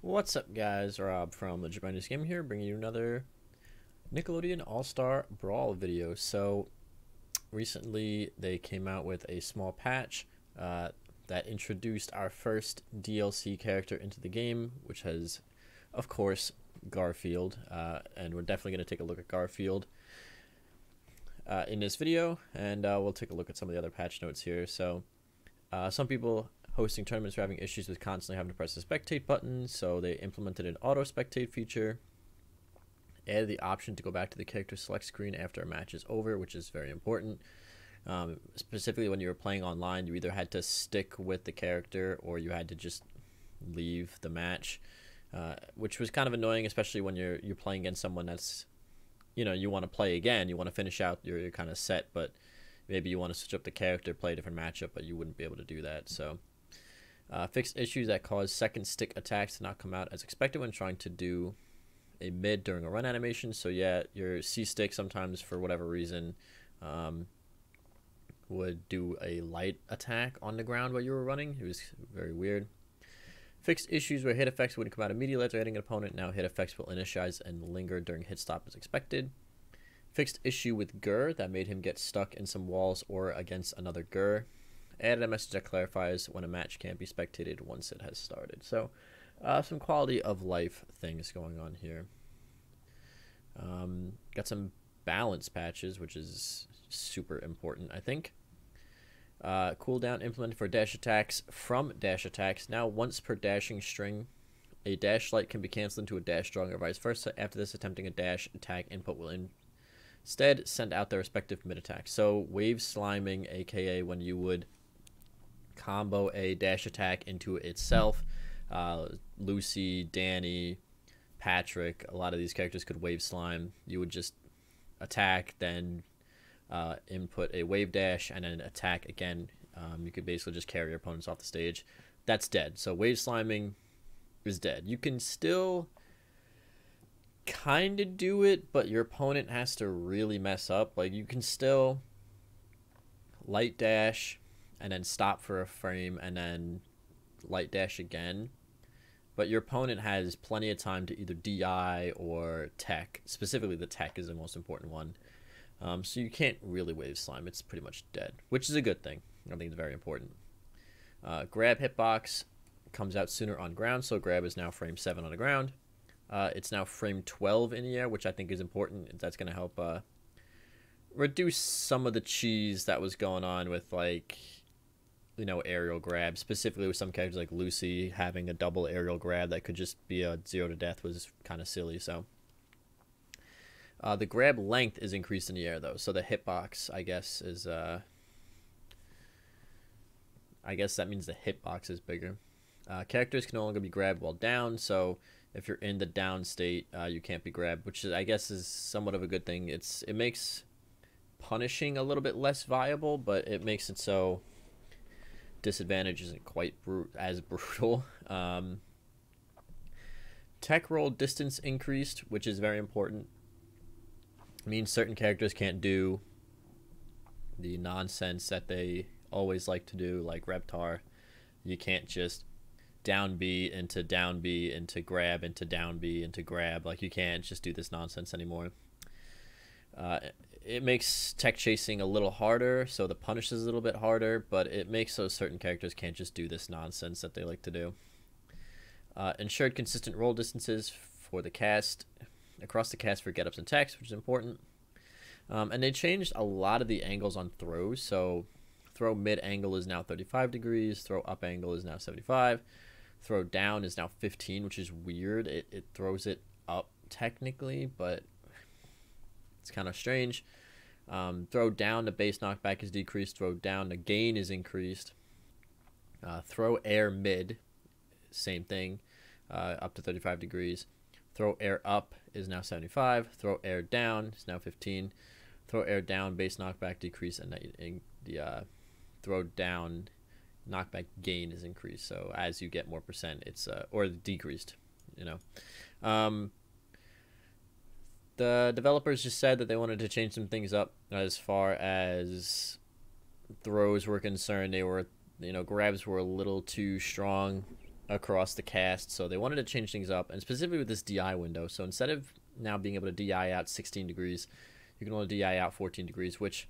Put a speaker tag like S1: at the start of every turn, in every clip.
S1: What's up, guys? Rob from Legit Minus Game here, bringing you another Nickelodeon All-Star Brawl video. So, recently they came out with a small patch that introduced our first DLC character into the game, which has, of course, Garfield. And we're definitely going to take a look at Garfield in this video, and we'll take a look at some of the other patch notes here. So, some people hosting tournaments are having issues with constantly having to press the spectate button, so they implemented an auto spectate feature, added the option to go back to the character select screen after a match is over, which is very important. Specifically when you were playing online, you either had to stick with the character or you had to just leave the match, which was kind of annoying, especially when you're playing against someone that's, you want to play again, you want to finish out, you're kind of set, but maybe you want to switch up the character, play a different matchup, but you wouldn't be able to do that. So fixed issues that cause second stick attacks to not come out as expected when trying to do a mid during a run animation. So yeah, your C stick sometimes, for whatever reason, would do a light attack on the ground while you were running. It was very weird. Fixed issues where hit effects wouldn't come out immediately after hitting an opponent. Now hit effects will initialize and linger during hit stop as expected. Fixed issue with Gur that made him get stuck in some walls or against another Gur. Added a message that clarifies when a match can't be spectated once it has started. So some quality of life things going on here. Got some balance patches, which is super important, I think. Cooldown implemented for dash attacks from dash attacks. Now once per dashing string, a dash light can be canceled into a dash strong or vice versa. After this, attempting a dash attack input will instead send out their respective mid attacks. So wave sliming, aka when you would combo a dash attack into itself. Lucy, Danny, Patrick, a lot of these characters could wave slime. You would just attack, then input a wave dash, and then attack again. You could basically just carry your opponents off the stage. That's dead. So wave sliming is dead. You can still kind of do it, but your opponent has to really mess up. Like, you can still light dash and then stop for a frame and then light dash again, but your opponent has plenty of time to either DI or tech. Specifically the tech is the most important one. So you can't really wave slime. It's pretty much dead, which is a good thing. I think it's very important. Grab hitbox comes out sooner on ground, so grab is now frame 7 on the ground. It's now frame 12 in the air, which I think is important. That's going to help reduce some of the cheese that was going on with, like, aerial grab. Specifically with some characters like Lucy, having a double aerial grab that could just be a 0 to death was kind of silly. So the grab length is increased in the air, though. So the hitbox, I guess, is I guess that means the hitbox is bigger. Characters can no longer be grabbed while down, so if you're in the down state, you can't be grabbed, which is, I guess, is somewhat of a good thing. It makes punishing a little bit less viable, but it makes it so disadvantage isn't quite as brutal. Tech roll distance increased, which is very important. It means certain characters can't do the nonsense that they always like to do, like Reptar. You can't just down B into down B into grab into down B into grab. Like, you can't just do this nonsense anymore. It makes tech chasing a little harder, so the punish is a little bit harder, but it makes so certain characters can't just do this nonsense that they like to do. Ensured consistent roll distances for the cast, across the cast for get-ups and techs, which is important. And they changed a lot of the angles on throws, so throw mid angle is now 35 degrees, throw up angle is now 75, throw down is now 15, which is weird. It throws it up technically, but it's kind of strange. Throw down, the base knockback is decreased. Throw down, the gain is increased. Throw air mid, same thing, up to 35 degrees. Throw air up is now 75. Throw air down is now 15. Throw air down, base knockback decrease, and the throw down knockback gain is increased. So as you get more percent, it's or decreased. The developers just said that they wanted to change some things up as far as throws were concerned. They were, grabs were a little too strong across the cast, so they wanted to change things up, and specifically with this DI window. So instead of now being able to DI out 16 degrees, you can only DI out 14 degrees, which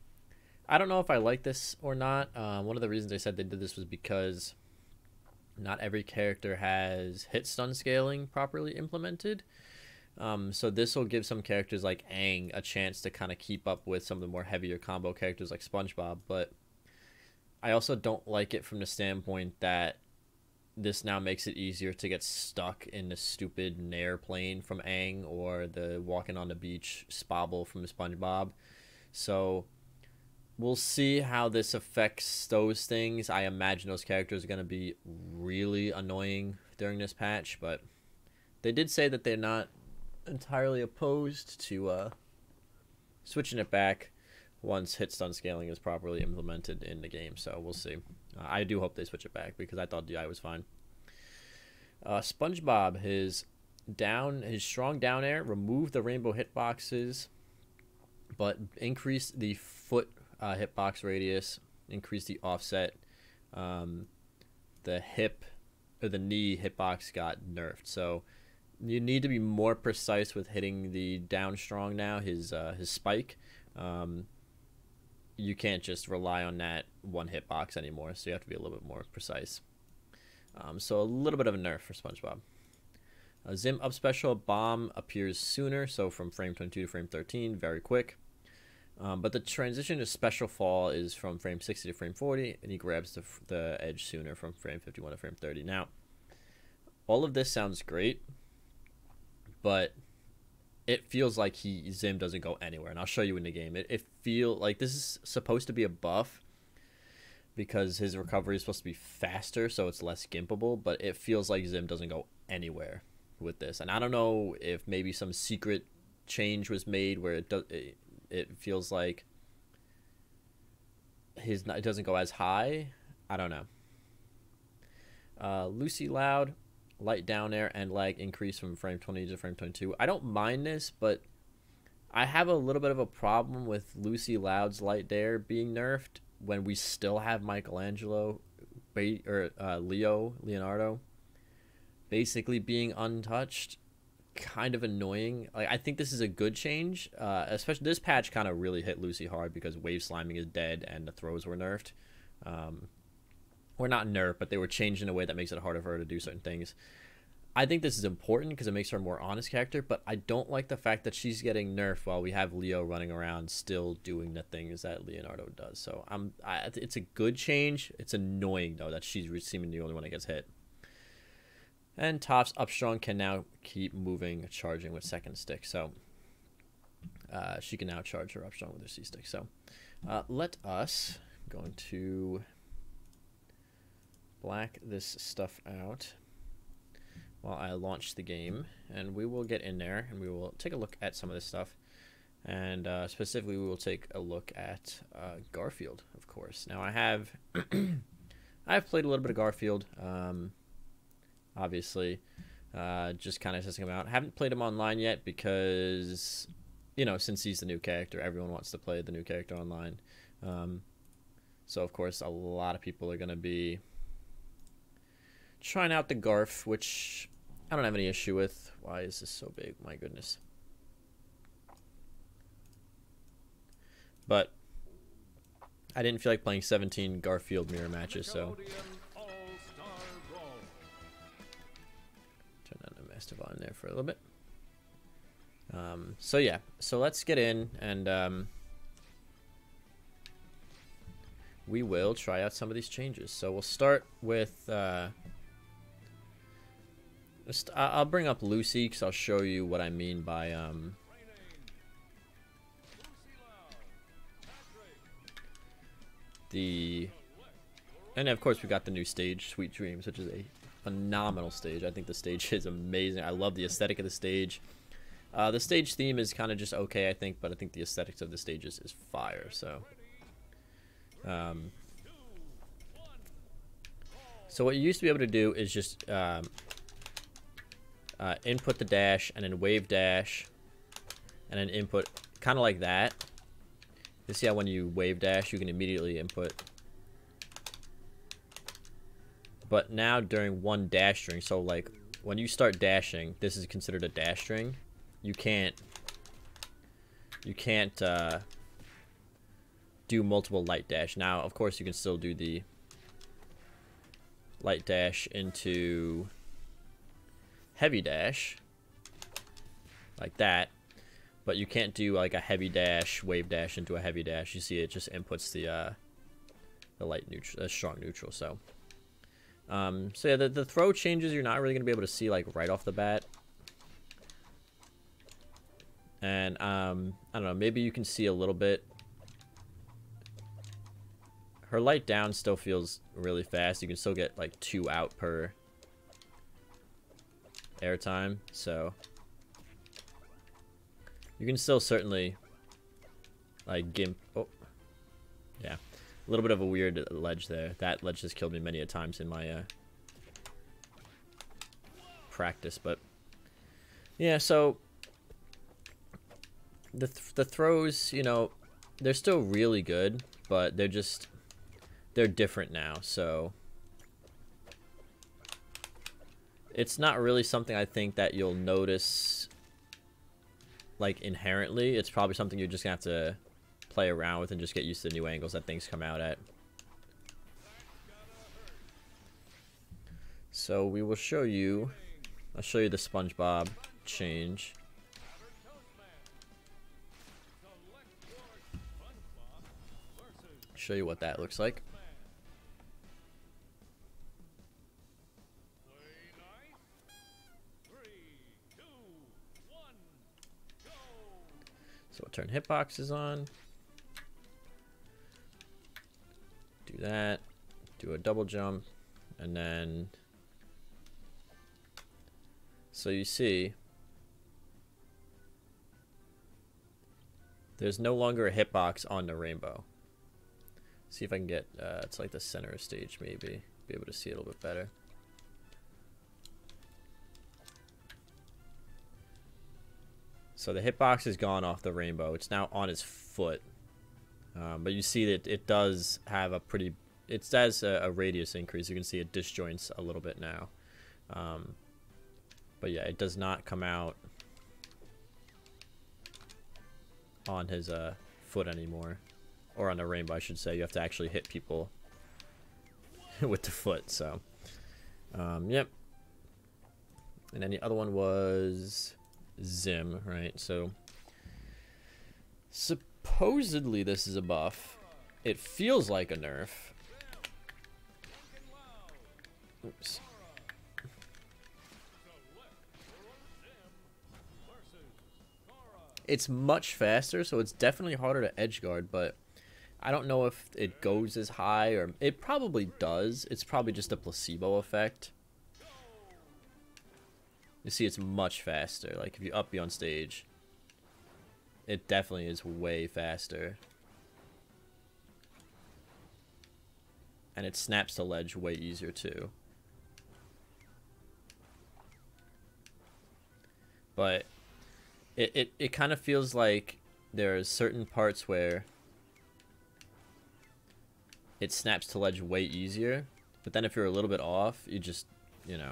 S1: I don't know if I like this or not. One of the reasons they said they did this was because not every character has hit stun scaling properly implemented. So this will give some characters like Aang a chance to kind of keep up with some of the more heavier combo characters like Spongebob, but I also don't like it from the standpoint that this now makes it easier to get stuck in the stupid Nair plane from Aang or the walking on the beach Spobble from SpongeBob. So we'll see how this affects those things. I imagine those characters are going to be really annoying during this patch, but they did say that they're not entirely opposed to switching it back once hit stun scaling is properly implemented in the game. So we'll see. I do hope they switch it back because I thought DI was fine. SpongeBob, his strong down air removed the rainbow hitboxes, but increased the foot hitbox radius, increased the offset. The hip or the knee hitbox got nerfed. So you need to be more precise with hitting the down strong now. His spike. You can't just rely on that one hitbox anymore, so you have to be a little bit more precise. So a little bit of a nerf for SpongeBob. Zim up special bomb appears sooner, so from frame 22 to frame 13, very quick. But the transition to special fall is from frame 60 to frame 40, and he grabs the edge sooner from frame 51 to frame 30. Now, all of this sounds great, but it feels like Zim doesn't go anywhere, and I'll show you in the game. It feels like this is supposed to be a buff because his recovery is supposed to be faster, so it's less gimpable, but it feels like Zim doesn't go anywhere with this. And I don't know if maybe some secret change was made where it feels like it doesn't go as high. I don't know. Lucy Loud, light down air and lag increase from frame 20 to frame 22. I don't mind this, but I have a little bit of a problem with Lucy Loud's light air being nerfed when we still have Michelangelo or Leonardo basically being untouched. Kind of annoying. Like, I think this is a good change. Especially this patch kind of really hit Lucy hard because wave sliming is dead and the throws were nerfed. Or not nerfed, but they were changed in a way that makes it harder for her to do certain things. I think this is important because it makes her a more honest character, but I don't like the fact that she's getting nerfed while we have Leo running around still doing the things that Leonardo does. So it's a good change. It's annoying, though, that she's seemingly the only one that gets hit. And Top's up strong can now keep moving, charging with second stick. So she can now charge her up strong with her C stick. So let us, I'm going to black this stuff out while I launch the game, and we will get in there and we will take a look at some of this stuff, and specifically we will take a look at Garfield, of course. Now I've played a little bit of Garfield, obviously, just kind of testing him out. I haven't played him online yet because, you know, since he's the new character, everyone wants to play the new character online. So of course a lot of people are going to be trying out the Garf, which I don't have any issue with. Why is this so big? My goodness. But I didn't feel like playing 17 Garfield mirror matches, so turn on the master volume there for a little bit. So yeah, so let's get in and we will try out some of these changes. So we'll start with I'll bring up Lucy because I'll show you what I mean by and of course we got the new stage, Sweet Dreams, which is a phenomenal stage. I think the stage is amazing. I love the aesthetic of the stage. The stage theme is kind of just okay, I think, but I think the aesthetics of the stage is fire. So so what you used to be able to do is just input the dash and then wave dash and then input, kind of like that. You see how when you wave dash you can immediately input But now during one dash string, so like when you start dashing, this is considered a dash string. You can't do multiple light dash. Now, of course, you can still do the light dash into heavy dash like that, but you can't do like a heavy dash, wave dash into a heavy dash. You see, it just inputs the light neutral, strong neutral. So yeah, the throw changes you're not really gonna be able to see like right off the bat. And I don't know, maybe you can see a little bit. Her light down still feels really fast. You can still get like 2 out per airtime, so you can still certainly like gimp. Oh, yeah, a little bit of a weird ledge there. That ledge has killed me many a times in my practice, but yeah. So the throws, you know, they're still really good, but they're different now, so it's not really something I think that you'll notice like inherently. It's probably something you're just gonna have to play around with and just get used to the new angles that things come out at. So we will show you, I'll show you the Spongebob change. Show you what that looks like. So we'll turn hitboxes on. Do that. Do a double jump. And then... So you see... There's no longer a hitbox on the rainbow. See if I can get... it's like the center of stage maybe. Be able to see it a little bit better. So the hitbox is gone off the rainbow. It's now on his foot. But you see that it does have a pretty... It has a radius increase. You can see it disjoints a little bit now. But yeah, it does not come out on his foot anymore. Or on the rainbow, I should say. You have to actually hit people with the foot. So, yep. And then the other one was... Zim, right? So supposedly this is a buff. It feels like a nerf. Oops. It's much faster, so it's definitely harder to edge guard, but I don't know if it goes as high, or it probably does. It's probably just a placebo effect. You see, it's much faster. Like, if you up B on stage, it definitely is way faster. And it snaps to ledge way easier, too. But it kind of feels like there's certain parts where it snaps to ledge way easier. But then if you're a little bit off, you just, you know...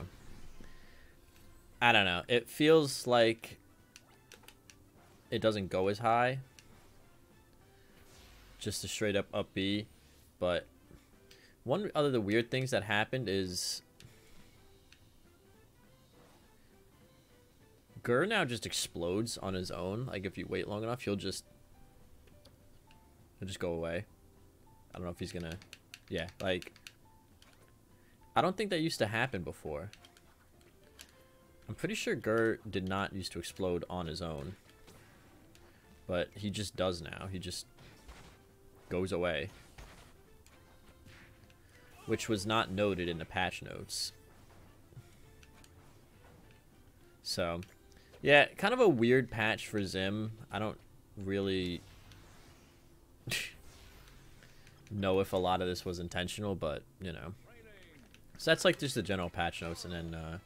S1: I don't know. It feels like it doesn't go as high. Just a straight up B. But one of the weird things that happened is Gur now just explodes on his own. Like if you wait long enough, he'll just go away. I don't know if he's gonna... Yeah, like... I don't think that used to happen before. I'm pretty sure Gur did not used to explode on his own. But he just does now. He just goes away. Which was not noted in the patch notes. So, yeah, kind of a weird patch for Zim. I don't really know if a lot of this was intentional, but, you know. So that's like just the general patch notes, and then...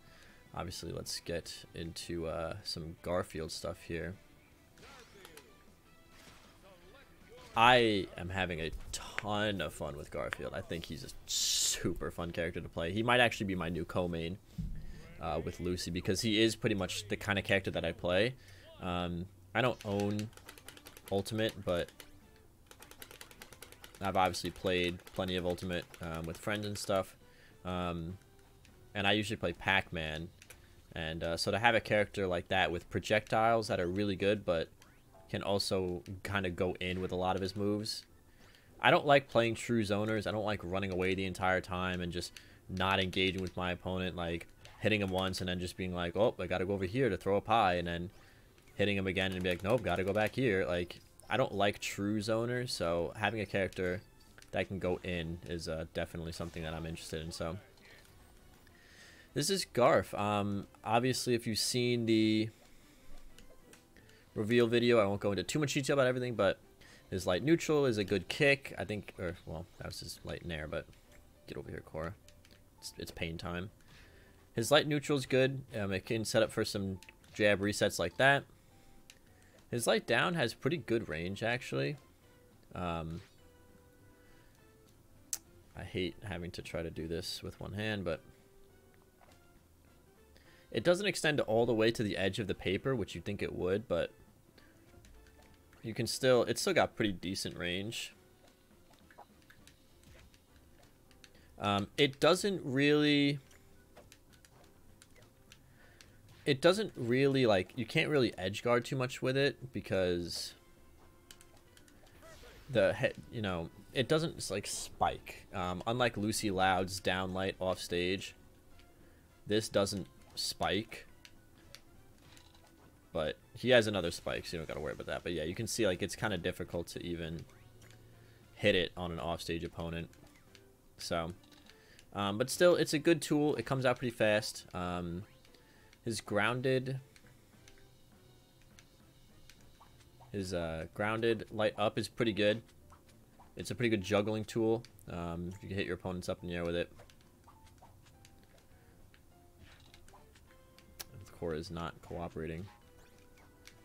S1: obviously, let's get into some Garfield stuff here. I am having a ton of fun with Garfield. I think he's just super fun character to play. He might actually be my new co-main with Lucy, because he is pretty much the kind of character that I play. I don't own Ultimate, but I've obviously played plenty of Ultimate with friends and stuff. And I usually play Pac-Man. And so to have a character like that with projectiles that are really good, but can also kind of go in with a lot of his moves. I don't like playing true zoners. I don't like running away the entire time and just not engaging with my opponent, like hitting him once and then just being like, oh, I gotta go over here to throw a pie, and then hitting him again and be like, nope, gotta go back here. Like, I don't like true zoners, so having a character that can go in is definitely something that I'm interested in. So this is Garf. Obviously, if you've seen the reveal video, I won't go into too much detail about everything, but his light neutral is a good kick, I think. Or, well, that was his light nair, but get over here, Cora. It's pain time. His light neutral is good. It can set up for some jab resets like that. His light down has pretty good range, actually. I hate having to try to do this with one hand, but it doesn't extend all the way to the edge of the paper, which you'd think it would, but you can still, it's still got pretty decent range. It doesn't really like, you can't really edge guard too much with it, because the head, you know, it doesn't like spike. Unlike Lucy Loud's down light off stage, this doesn't spike. But he has another spike, so you don't gotta worry about that. But yeah, you can see like it's kind of difficult to even hit it on an offstage opponent. So, but still, it's a good tool. It comes out pretty fast. His grounded light up is pretty good. It's a pretty good juggling tool. You can hit your opponents up in the air with it. The core is not cooperating.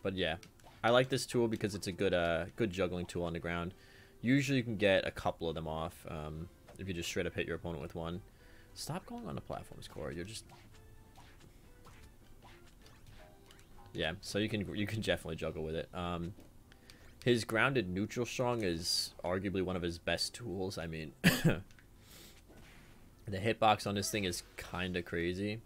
S1: But yeah, I like this tool because it's a good juggling tool on the ground. Usually you can get a couple of them off if you just straight up hit your opponent with one. Stop going on the platforms, Corey. You're just... Yeah, so you can definitely juggle with it. His grounded neutral strong is arguably one of his best tools. I mean, the hitbox on this thing is kind of crazy.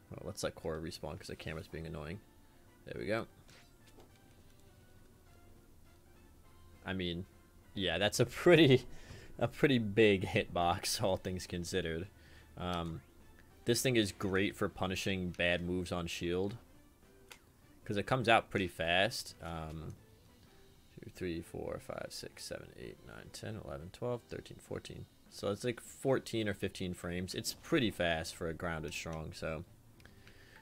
S1: Well, let's let Cora respawn because the camera's being annoying. There we go. I mean, yeah, that's a pretty big hitbox, all things considered. This thing is great for punishing bad moves on shield, because it comes out pretty fast. 2, 3, 4, 5, 6, 7, 8, 9, 10, 11, 12, 13, 14. So it's like 14 or 15 frames. It's pretty fast for a grounded strong. So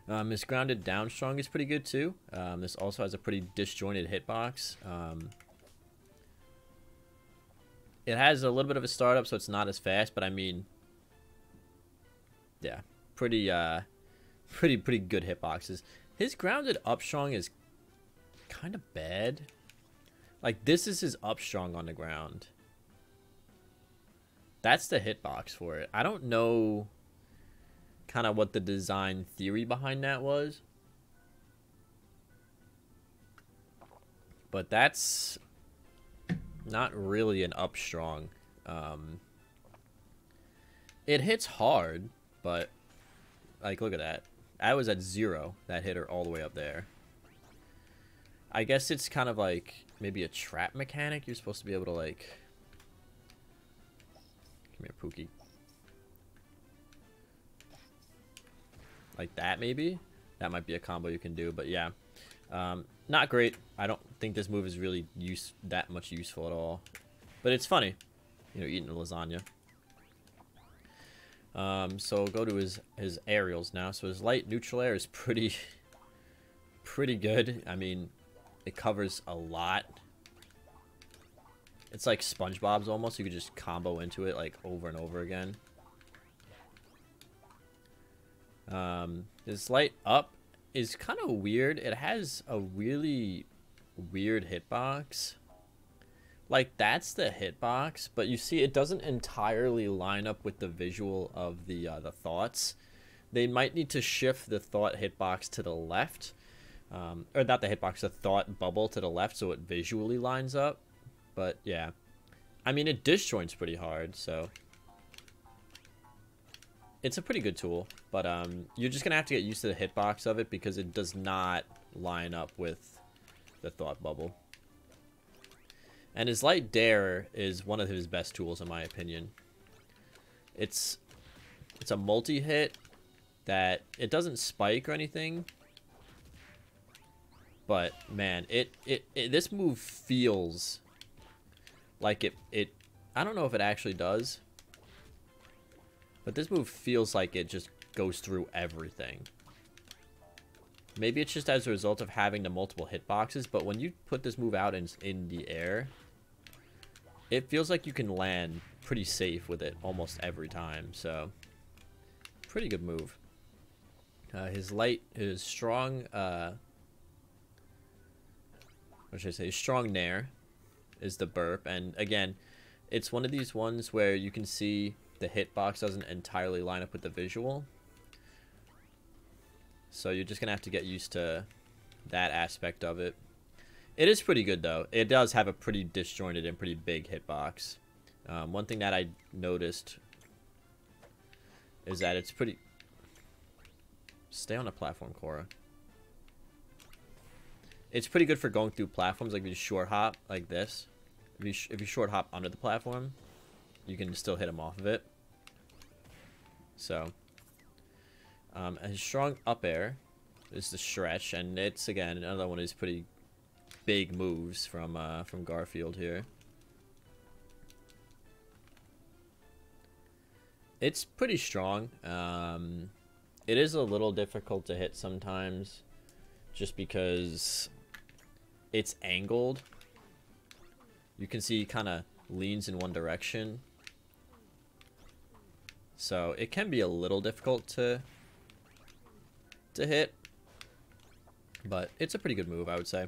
S1: this grounded down strong is pretty good too. This also has a pretty disjointed hitbox. It has a little bit of a startup, so it's not as fast, but I mean, yeah, pretty good hitboxes. His grounded up strong is kind of bad. Like, this is his up strong on the ground. That's the hitbox for it. I don't know kind of what the design theory behind that was, but that's not really an up strong. It hits hard, but like, look at that. I was at 0. That hit her all the way up there. I guess it's kind of like maybe a trap mechanic. You're supposed to be able to, like... Come here, Pookie. Like that, maybe? That might be a combo you can do, but yeah. Not great. I don't think this move is really that much useful at all. But it's funny. You know, eating a lasagna. So we'll go to his aerials now. So his light neutral air is pretty good. I mean, it covers a lot. It's like Spongebob's almost. You could just combo into it like over and over again. His light up is kind of weird. It has a really weird hitbox like that's the hitbox, but you see it doesn't entirely line up with the visual of the thoughts. They might need to shift the thought hitbox to the left, or not the hitbox, the thought bubble to the left so it visually lines up. But yeah, I mean it disjoints pretty hard, so it's a pretty good tool. But you're just gonna have to get used to the hitbox of it because it does not line up with the thought bubble. And his light dare is one of his best tools in my opinion. It's a multi-hit that it doesn't spike or anything, but man, this move feels like it I don't know if it actually does, but this move feels like it just goes through everything. Maybe it's just as a result of having the multiple hitboxes, but when you put this move out in the air, it feels like you can land pretty safe with it almost every time. So pretty good move. His strong what should I say, strong nair is the burp. And again, it's one of these ones where you can see the hitbox doesn't entirely line up with the visual, so you're just gonna have to get used to that aspect of it. It is pretty good though. It does have a pretty disjointed and pretty big hitbox. One thing that I noticed is that it's pretty... Stay on the platform, Cora. It's pretty good for going through platforms. Like if you short hop like this, if you short hop under the platform, you can still hit him off of it. So his strong up air is the stretch, and it's again another one of these pretty big moves from Garfield here. It's pretty strong. It is a little difficult to hit sometimes, just because it's angled. You can see he kind of leans in one direction, so it can be a little difficult to hit, but it's a pretty good move, I would say.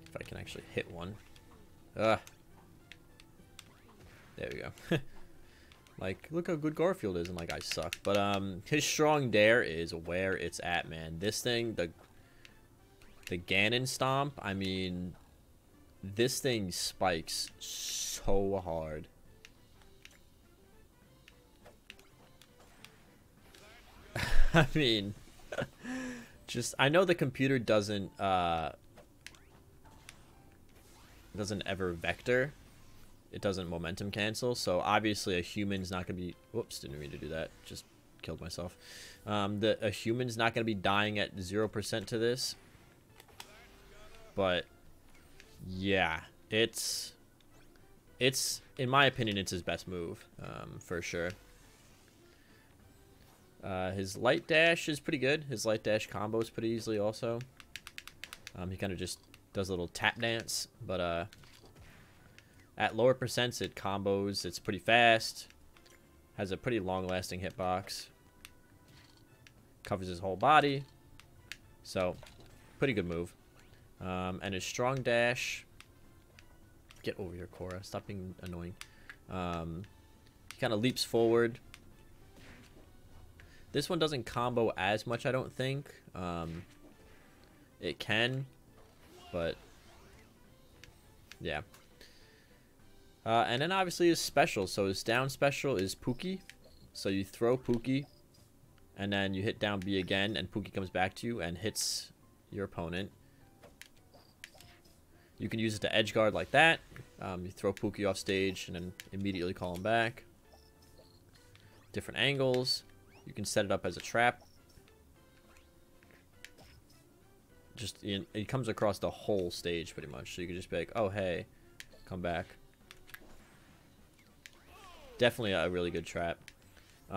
S1: If I can actually hit one. There we go. Like, look how good Garfield is, and like I suck. But his strong dare is where it's at, man. This thing, the Ganon stomp, I mean, this thing spikes so hard. I mean, just, I know the computer doesn't ever vector. It doesn't momentum cancel, so obviously a human's not gonna be... Whoops, didn't mean to do that. Just killed myself. A human's not gonna be dying at 0% to this. But yeah, it's in my opinion, it's his best move, for sure. His light dash is pretty good. His light dash combos pretty easily also. He kind of just does a little tap dance, but at lower percents it combos. It's pretty fast. Has a pretty long-lasting hitbox. Covers his whole body. So, pretty good move. And his strong dash... Get over here, Cora. Stop being annoying. He kind of leaps forward. This one doesn't combo as much, I don't think. It can, but... yeah. And then obviously his special. So his down special is Pookie. So you throw Pookie, and then you hit down B again, and Pookie comes back to you and hits your opponent. You can use it to edge guard like that. You throw Pookie off stage and then immediately call him back. Different angles. You can set it up as a trap. Just it comes across the whole stage pretty much. So you can just be like, oh hey, come back. Definitely a really good trap.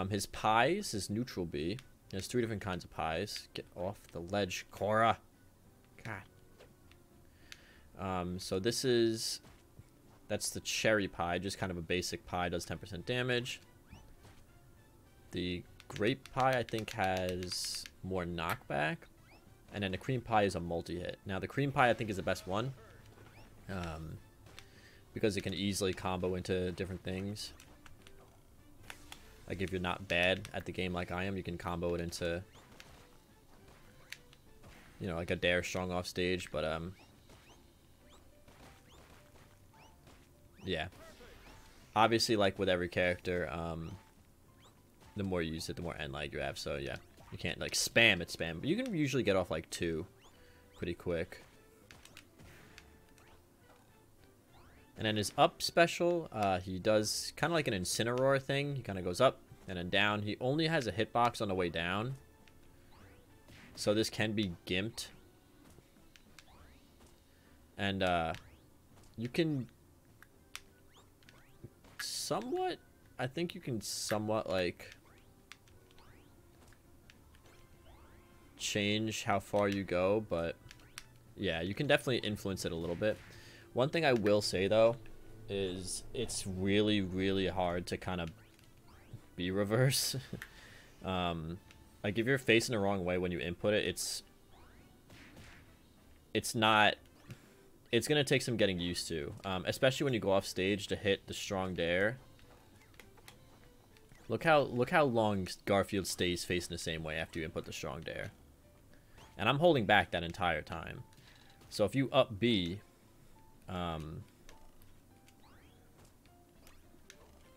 S1: His pies is neutral B. There's 3 different kinds of pies. Get off the ledge, Cora. God. So this is... That's the cherry pie. Just kind of a basic pie. Does 10% damage. The grape pie, I think, has more knockback. and then the cream pie is a multi-hit. Now the cream pie I think is the best one, because it can easily combo into different things. Like if you're not bad at the game like I am, you can combo it into, you know, like a dare strong off stage. But yeah, obviously, like with every character, the more you use it, the more end lag you have. So yeah, you can't like spam, but you can usually get off like 2 pretty quick. And then his up special, he does kind of like an Incineroar thing. He kind of goes up and then down. He only has a hitbox on the way down, so this can be gimped. And you can somewhat, I think you can somewhat like change how far you go, but yeah, you can definitely influence it a little bit. One thing I will say though is it's really, really hard to kind of be reverse. Like if you're facing the wrong way when you input it, it's gonna take some getting used to, especially when you go off stage to hit the strong dare. Look how long Garfield stays facing the same way after you input the strong dare, and I'm holding back that entire time. So if you up B,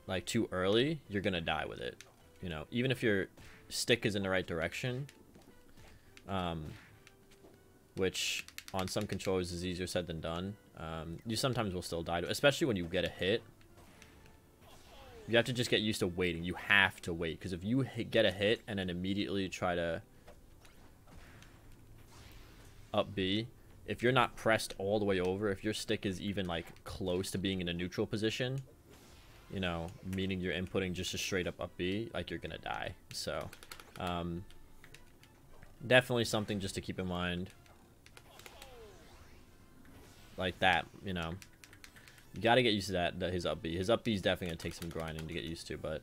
S1: like too early, you're gonna die with it. You know, even if your stick is in the right direction, which on some controllers is easier said than done. You sometimes will still die, especially when you get a hit. You have to just get used to waiting. You have to wait, because if you get a hit and then immediately try to up B, if you're not pressed all the way over, if your stick is even like close to being in a neutral position, you know, meaning you're inputting just a straight up B, like you're gonna die. So definitely something just to keep in mind. Like that, you know, you got to get used to that. His up B is definitely gonna take some grinding to get used to, but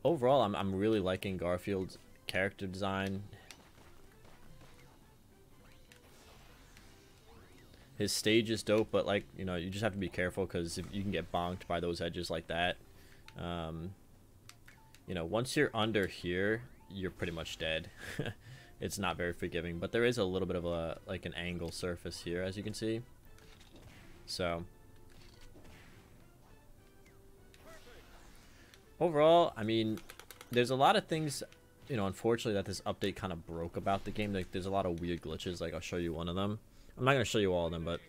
S1: overall, I'm really liking Garfield's character design. His stage is dope, but like, you know, you just have to be careful, because if you can get bonked by those edges like that, you know, once you're under here, you're pretty much dead. It's not very forgiving, but there is a little bit of a like an angle surface here, as you can see. So overall, I mean, there's a lot of things, you know, unfortunately, that this update kind of broke about the game. Like there's a lot of weird glitches. Like I'll show you one of them. I'm not gonna show you all of them, but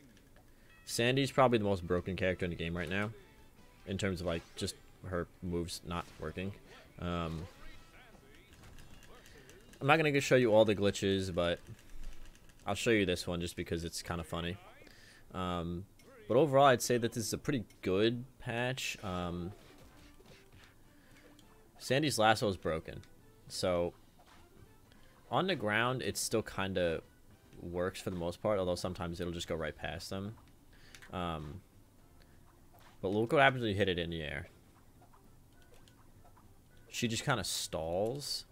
S1: Sandy's probably the most broken character in the game right now, in terms of like just her moves not working. I'm not gonna show you all the glitches, but I'll show you this one just because it's kind of funny. But overall, I'd say that this is a pretty good patch. Sandy's lasso is broken, so on the ground it still kind of works for the most part, although sometimes it'll just go right past them. But look what happens when you hit it in the air. She just kind of stalls,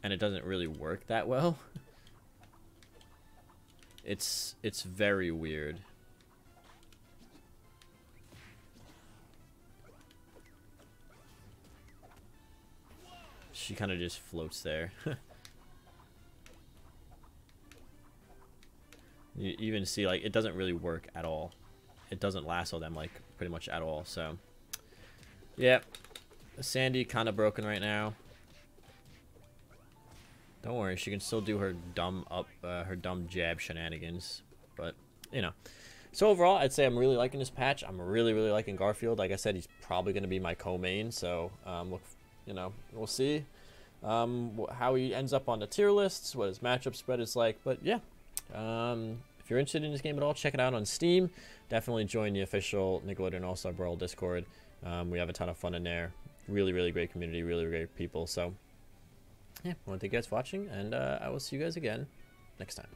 S1: and it doesn't really work that well. It's very weird. She kind of just floats there. You even see, like, it doesn't really work at all. It doesn't lasso them, like, pretty much at all. So yeah, Sandy kind of broken right now. Don't worry, she can still do her dumb jab shenanigans, but you know. So overall, I'd say I'm really liking this patch. I'm really liking Garfield. Like I said, he's probably going to be my co-main. So look, you know, we'll see how he ends up on the tier lists, what his matchup spread is like. But yeah, if you're interested in this game at all, check it out on Steam. Definitely join the official Nickelodeon All-Star Brawl Discord. We have a ton of fun in there. Really great community, really great people. So yeah, I want to thank you guys for watching, and I will see you guys again next time.